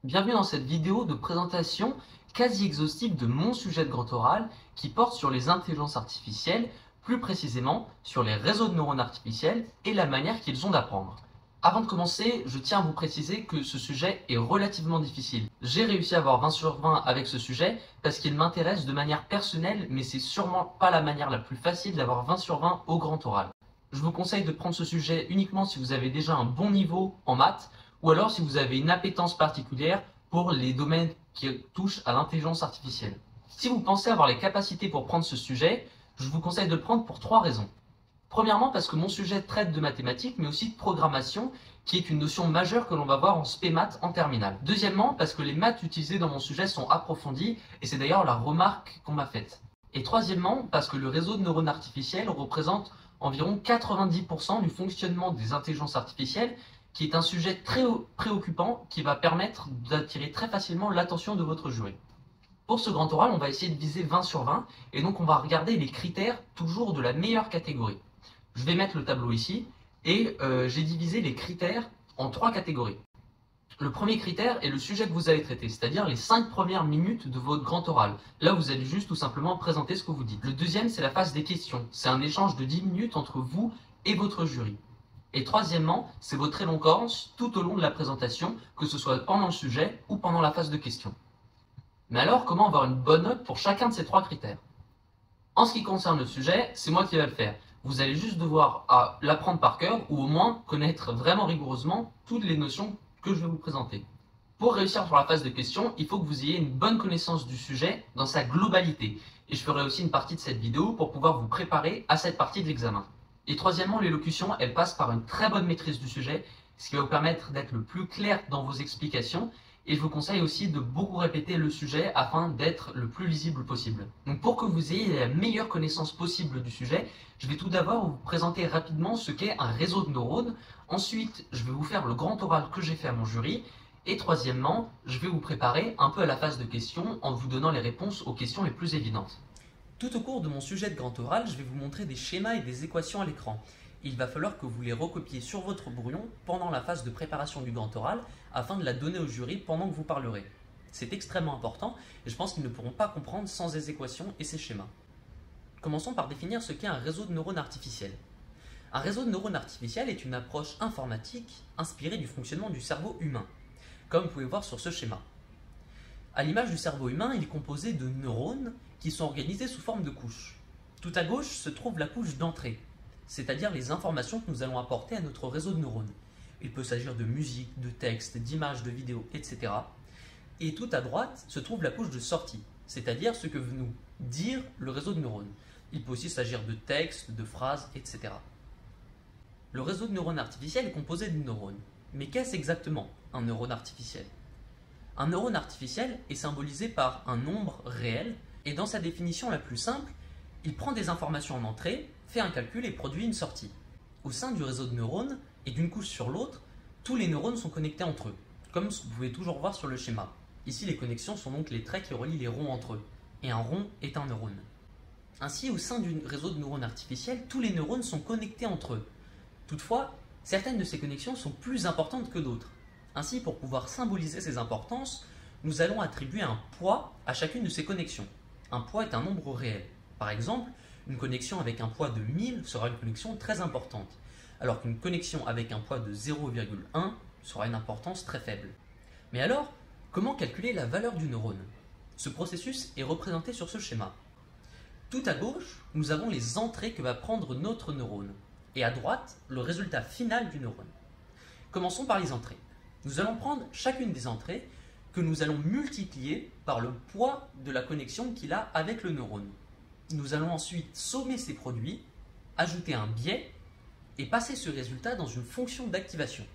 Bienvenue dans cette vidéo de présentation quasi exhaustive de mon sujet de grand oral qui porte sur les intelligences artificielles, plus précisément sur les réseaux de neurones artificiels et la manière qu'ils ont d'apprendre. Avant de commencer, je tiens à vous préciser que ce sujet est relativement difficile. J'ai réussi à avoir 20 sur 20 avec ce sujet parce qu'il m'intéresse de manière personnelle, mais c'est sûrement pas la manière la plus facile d'avoir 20 sur 20 au grand oral. Je vous conseille de prendre ce sujet uniquement si vous avez déjà un bon niveau en maths ou alors si vous avez une appétence particulière pour les domaines qui touchent à l'intelligence artificielle. Si vous pensez avoir les capacités pour prendre ce sujet, je vous conseille de le prendre pour 3 raisons. Premièrement, parce que mon sujet traite de mathématiques, mais aussi de programmation, qui est une notion majeure que l'on va voir en spé maths en terminale. Deuxièmement, parce que les maths utilisées dans mon sujet sont approfondies, et c'est d'ailleurs la remarque qu'on m'a faite. Et troisièmement, parce que le réseau de neurones artificiels représente environ 90% du fonctionnement des intelligences artificielles, qui est un sujet très préoccupant qui va permettre d'attirer très facilement l'attention de votre jury. Pour ce grand oral, on va essayer de viser 20 sur 20, et donc on va regarder les critères toujours de la meilleure catégorie. Je vais mettre le tableau ici, et j'ai divisé les critères en 3 catégories. Le premier critère est le sujet que vous allez traiter, c'est-à-dire les 5 premières minutes de votre grand oral. Là, vous allez juste tout simplement présenter ce que vous dites. Le deuxième, c'est la phase des questions. C'est un échange de 10 minutes entre vous et votre jury. Et troisièmement, c'est votre éloquence tout au long de la présentation, que ce soit pendant le sujet ou pendant la phase de questions. Mais alors, comment avoir une bonne note pour chacun de ces 3 critères? En ce qui concerne le sujet, c'est moi qui vais le faire. Vous allez juste devoir l'apprendre par cœur ou au moins connaître vraiment rigoureusement toutes les notions que je vais vous présenter. Pour réussir sur la phase de questions, il faut que vous ayez une bonne connaissance du sujet dans sa globalité. Et je ferai aussi une partie de cette vidéo pour pouvoir vous préparer à cette partie de l'examen. Et troisièmement, l'élocution, elle passe par une très bonne maîtrise du sujet, ce qui va vous permettre d'être le plus clair dans vos explications. Et je vous conseille aussi de beaucoup répéter le sujet afin d'être le plus lisible possible. Donc pour que vous ayez la meilleure connaissance possible du sujet, je vais tout d'abord vous présenter rapidement ce qu'est un réseau de neurones. Ensuite, je vais vous faire le grand oral que j'ai fait à mon jury. Et troisièmement, je vais vous préparer un peu à la phase de questions en vous donnant les réponses aux questions les plus évidentes. Tout au cours de mon sujet de grand oral, je vais vous montrer des schémas et des équations à l'écran. Il va falloir que vous les recopiez sur votre brouillon pendant la phase de préparation du grand oral afin de la donner au jury pendant que vous parlerez. C'est extrêmement important et je pense qu'ils ne pourront pas comprendre sans ces équations et ces schémas. Commençons par définir ce qu'est un réseau de neurones artificiels. Un réseau de neurones artificiels est une approche informatique inspirée du fonctionnement du cerveau humain, comme vous pouvez voir sur ce schéma. À l'image du cerveau humain, il est composé de neurones qui sont organisés sous forme de couches. Tout à gauche se trouve la couche d'entrée, c'est-à-dire les informations que nous allons apporter à notre réseau de neurones. Il peut s'agir de musique, de texte, d'images, de vidéos, etc. Et tout à droite se trouve la couche de sortie, c'est-à-dire ce que veut nous dire le réseau de neurones. Il peut aussi s'agir de textes, de phrases, etc. Le réseau de neurones artificiels est composé de neurones. Mais qu'est-ce exactement un neurone artificiel? Un neurone artificiel est symbolisé par un nombre réel et dans sa définition la plus simple, il prend des informations en entrée, fait un calcul et produit une sortie. Au sein du réseau de neurones et d'une couche sur l'autre, tous les neurones sont connectés entre eux, comme vous pouvez toujours voir sur le schéma. Ici, les connexions sont donc les traits qui relient les ronds entre eux, et un rond est un neurone. Ainsi, au sein du réseau de neurones artificiels, tous les neurones sont connectés entre eux. Toutefois, certaines de ces connexions sont plus importantes que d'autres. Ainsi, pour pouvoir symboliser ces importances, nous allons attribuer un poids à chacune de ces connexions. Un poids est un nombre réel. Par exemple, une connexion avec un poids de 1000 sera une connexion très importante, alors qu'une connexion avec un poids de 0,1 sera une importance très faible. Mais alors, comment calculer la valeur du neurone? Ce processus est représenté sur ce schéma. Tout à gauche, nous avons les entrées que va prendre notre neurone, et à droite, le résultat final du neurone. Commençons par les entrées. Nous allons prendre chacune des entrées que nous allons multiplier par le poids de la connexion qu'il a avec le neurone. Nous allons ensuite sommer ces produits, ajouter un biais et passer ce résultat dans une fonction d'activation.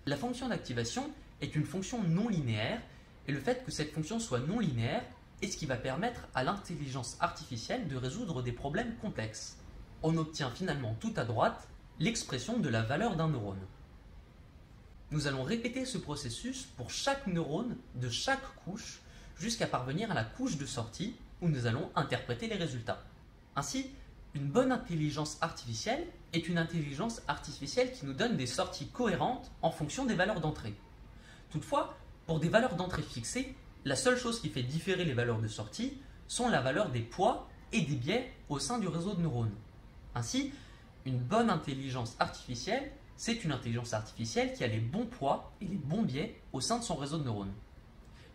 La fonction d'activation est une fonction non linéaire et le fait que cette fonction soit non linéaire est ce qui va permettre à l'intelligence artificielle de résoudre des problèmes complexes. On obtient finalement tout à droite l'expression de la valeur d'un neurone. Nous allons répéter ce processus pour chaque neurone de chaque couche jusqu'à parvenir à la couche de sortie où nous allons interpréter les résultats. Ainsi, une bonne intelligence artificielle est une intelligence artificielle qui nous donne des sorties cohérentes en fonction des valeurs d'entrée. Toutefois, Pour des valeurs d'entrée fixées, la seule chose qui fait différer les valeurs de sortie sont la valeur des poids et des biais au sein du réseau de neurones. Ainsi, une bonne intelligence artificielle, c'est une intelligence artificielle qui a les bons poids et les bons biais au sein de son réseau de neurones.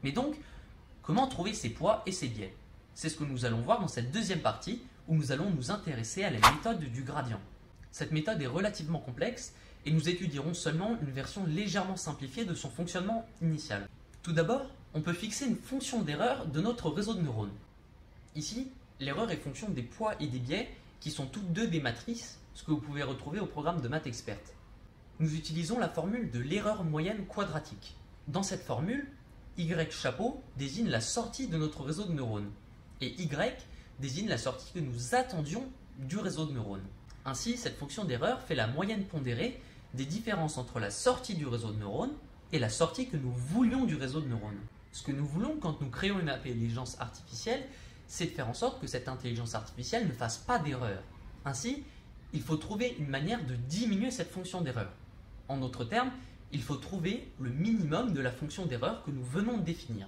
Mais donc, comment trouver ces poids et ces biais? C'est ce que nous allons voir dans cette deuxième partie où nous allons nous intéresser à la méthode du gradient. Cette méthode est relativement complexe et nous étudierons seulement une version légèrement simplifiée de son fonctionnement initial. Tout d'abord, on peut fixer une fonction d'erreur de notre réseau de neurones. Ici, l'erreur est fonction des poids et des biais qui sont toutes deux des matrices, ce que vous pouvez retrouver au programme de MathExpert. Nous utilisons la formule de l'erreur moyenne quadratique. Dans cette formule, Y chapeau désigne la sortie de notre réseau de neurones et Y désigne la sortie que nous attendions du réseau de neurones. Ainsi, cette fonction d'erreur fait la moyenne pondérée des différences entre la sortie du réseau de neurones et la sortie que nous voulions du réseau de neurones. Ce que nous voulons quand nous créons une intelligence artificielle, c'est de faire en sorte que cette intelligence artificielle ne fasse pas d'erreur. Ainsi, il faut trouver une manière de diminuer cette fonction d'erreur. En d'autres termes, il faut trouver le minimum de la fonction d'erreur que nous venons de définir.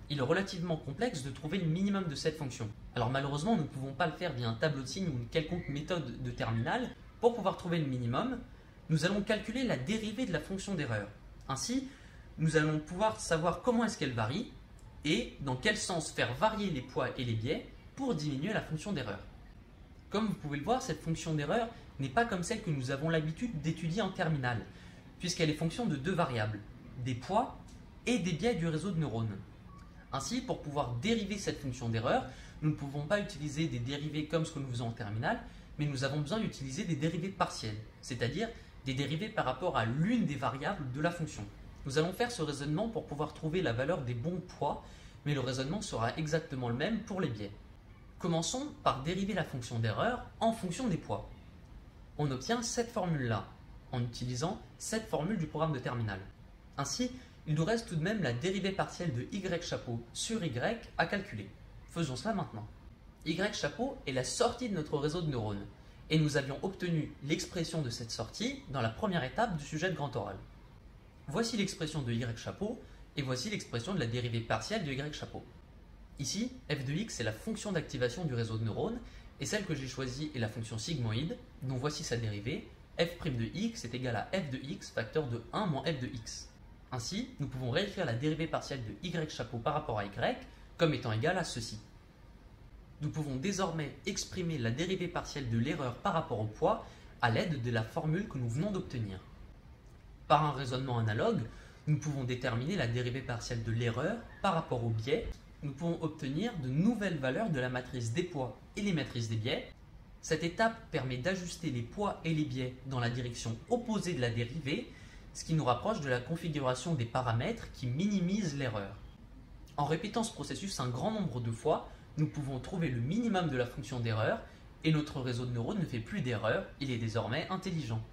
Il est relativement complexe de trouver le minimum de cette fonction. Alors malheureusement, nous ne pouvons pas le faire via un tableau de signes ou une quelconque méthode de terminal. Pour pouvoir trouver le minimum, nous allons calculer la dérivée de la fonction d'erreur. Ainsi, nous allons pouvoir savoir comment est-ce qu'elle varie et dans quel sens faire varier les poids et les biais pour diminuer la fonction d'erreur. Comme vous pouvez le voir, cette fonction d'erreur n'est pas comme celle que nous avons l'habitude d'étudier en terminale, puisqu'elle est fonction de deux variables, des poids et des biais du réseau de neurones. Ainsi, pour pouvoir dériver cette fonction d'erreur, nous ne pouvons pas utiliser des dérivés comme ce que nous faisons en terminale, mais nous avons besoin d'utiliser des dérivés partiels, c'est-à-dire des dérivés par rapport à l'une des variables de la fonction. Nous allons faire ce raisonnement pour pouvoir trouver la valeur des bons poids, mais le raisonnement sera exactement le même pour les biais. Commençons par dériver la fonction d'erreur en fonction des poids. On obtient cette formule-là, en utilisant cette formule du programme de terminal. Ainsi, il nous reste tout de même la dérivée partielle de Y chapeau sur Y à calculer. Faisons cela maintenant. Y chapeau est la sortie de notre réseau de neurones, et nous avions obtenu l'expression de cette sortie dans la première étape du sujet de grand oral. Voici l'expression de Y chapeau, et voici l'expression de la dérivée partielle de Y chapeau. Ici, f de x est la fonction d'activation du réseau de neurones, et celle que j'ai choisie est la fonction sigmoïde, dont voici sa dérivée, f' de x est égal à f de x facteur de 1 moins f de x. Ainsi, nous pouvons réécrire la dérivée partielle de y chapeau par rapport à y comme étant égale à ceci. Nous pouvons désormais exprimer la dérivée partielle de l'erreur par rapport au poids à l'aide de la formule que nous venons d'obtenir. Par un raisonnement analogue, nous pouvons déterminer la dérivée partielle de l'erreur par rapport au biais. Nous pouvons obtenir de nouvelles valeurs de la matrice des poids et les matrices des biais. Cette étape permet d'ajuster les poids et les biais dans la direction opposée de la dérivée, ce qui nous rapproche de la configuration des paramètres qui minimisent l'erreur. En répétant ce processus un grand nombre de fois, nous pouvons trouver le minimum de la fonction d'erreur et notre réseau de neurones ne fait plus d'erreur, il est désormais intelligent.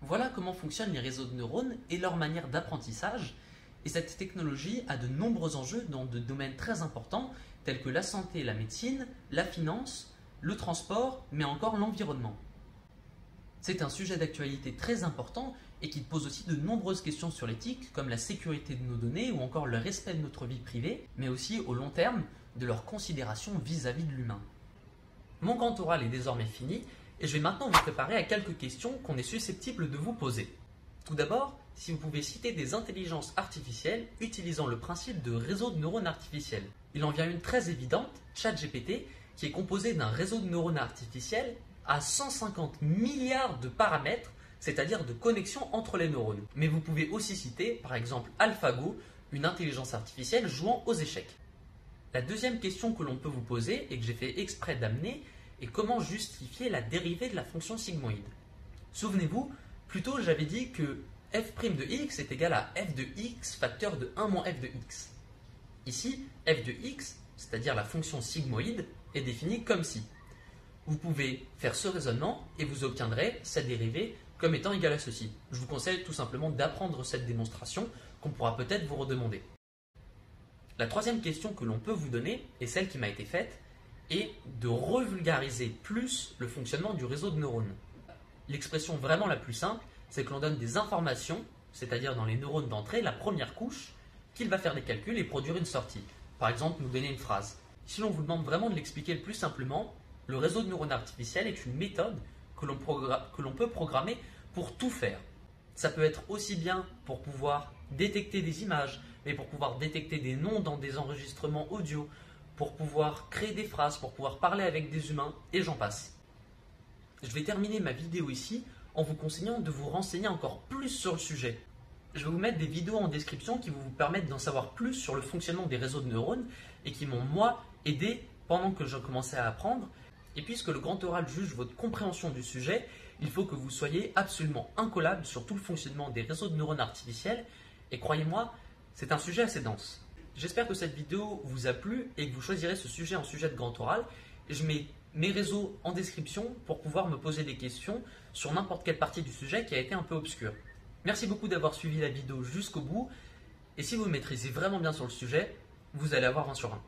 Voilà comment fonctionnent les réseaux de neurones et leur manière d'apprentissage, et cette technologie a de nombreux enjeux dans de domaines très importants tels que la santé et la médecine, la finance, le transport, mais encore l'environnement. C'est un sujet d'actualité très important et qui pose aussi de nombreuses questions sur l'éthique, comme la sécurité de nos données ou encore le respect de notre vie privée, mais aussi au long terme de leur considération vis-à-vis de l'humain. Mon grand oral est désormais fini et je vais maintenant vous préparer à quelques questions qu'on est susceptible de vous poser. Tout d'abord, si vous pouvez citer des intelligences artificielles utilisant le principe de réseau de neurones artificiels. Il en vient une très évidente, ChatGPT, qui est composée d'un réseau de neurones artificiels à 150 milliards de paramètres, c'est-à-dire de connexions entre les neurones. Mais vous pouvez aussi citer, par exemple, AlphaGo, une intelligence artificielle jouant aux échecs. La deuxième question que l'on peut vous poser, et que j'ai fait exprès d'amener, est comment justifier la dérivée de la fonction sigmoïde. Souvenez-vous, plus tôt j'avais dit que f' de x est égal à f de x facteur de 1 moins f de x. Ici, f de x, c'est-à-dire la fonction sigmoïde, est définie comme ci. Vous pouvez faire ce raisonnement et vous obtiendrez cette dérivée comme étant égale à ceci. Je vous conseille tout simplement d'apprendre cette démonstration qu'on pourra peut-être vous redemander. La troisième question que l'on peut vous donner, et celle qui m'a été faite, est de revulgariser plus le fonctionnement du réseau de neurones. L'expression vraiment la plus simple, c'est que l'on donne des informations, c'est-à-dire dans les neurones d'entrée, la première couche, qu'il va faire des calculs et produire une sortie. Par exemple, nous donner une phrase. Si l'on vous demande vraiment de l'expliquer le plus simplement, le réseau de neurones artificiels est une méthode que l'on peut programmer pour tout faire. Ça peut être aussi bien pour pouvoir détecter des images, mais pour pouvoir détecter des noms dans des enregistrements audio, pour pouvoir créer des phrases, pour pouvoir parler avec des humains, et j'en passe. Je vais terminer ma vidéo ici en vous conseillant de vous renseigner encore plus sur le sujet. Je vais vous mettre des vidéos en description qui vont vous permettre d'en savoir plus sur le fonctionnement des réseaux de neurones et qui m'ont, moi, aidé pendant que je commençais à apprendre. Et puisque le grand oral juge votre compréhension du sujet, il faut que vous soyez absolument incollable sur tout le fonctionnement des réseaux de neurones artificiels. Et croyez-moi, c'est un sujet assez dense. J'espère que cette vidéo vous a plu et que vous choisirez ce sujet en sujet de grand oral. Je mets mes réseaux en description pour pouvoir me poser des questions sur n'importe quelle partie du sujet qui a été un peu obscure. Merci beaucoup d'avoir suivi la vidéo jusqu'au bout. Et si vous maîtrisez vraiment bien sur le sujet, vous allez avoir 1 sur 1.